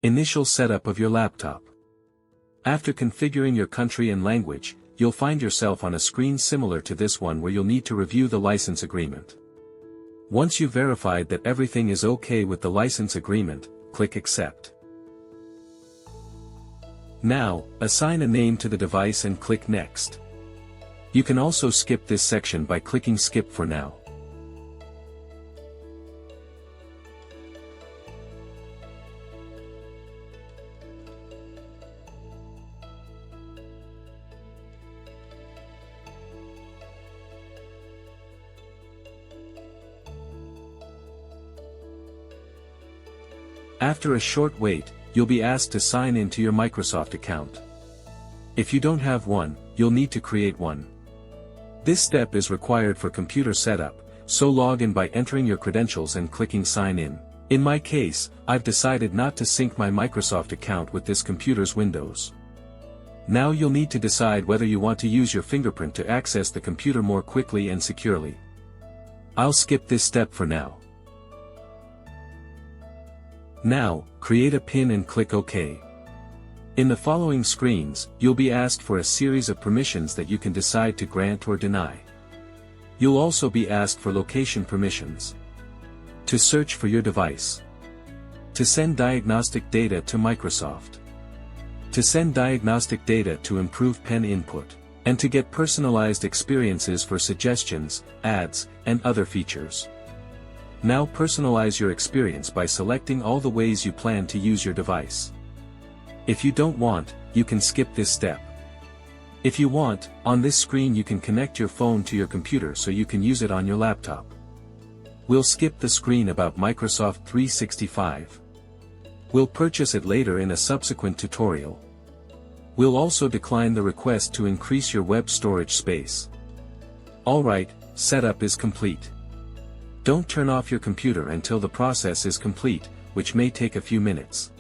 Initial setup of your laptop. After configuring your country and language, you'll find yourself on a screen similar to this one where you'll need to review the license agreement. Once you've verified that everything is okay with the license agreement, click Accept. Now, assign a name to the device and click Next. You can also skip this section by clicking Skip for now. After a short wait, you'll be asked to sign in to your Microsoft account. If you don't have one, you'll need to create one. This step is required for computer setup, so log in by entering your credentials and clicking Sign in. In my case, I've decided not to sync my Microsoft account with this computer's Windows. Now you'll need to decide whether you want to use your fingerprint to access the computer more quickly and securely. I'll skip this step for now. Now, create a PIN and click OK. In the following screens, you'll be asked for a series of permissions that you can decide to grant or deny. You'll also be asked for location permissions. To search for your device. To send diagnostic data to Microsoft. To send diagnostic data to improve pen input. And to get personalized experiences for suggestions, ads, and other features. Now personalize your experience by selecting all the ways you plan to use your device. If you don't want, you can skip this step. If you want, on this screen you can connect your phone to your computer so you can use it on your laptop. We'll skip the screen about Microsoft 365. We'll purchase it later in a subsequent tutorial. We'll also decline the request to increase your web storage space. Alright, setup is complete. Don't turn off your computer until the process is complete, which may take a few minutes.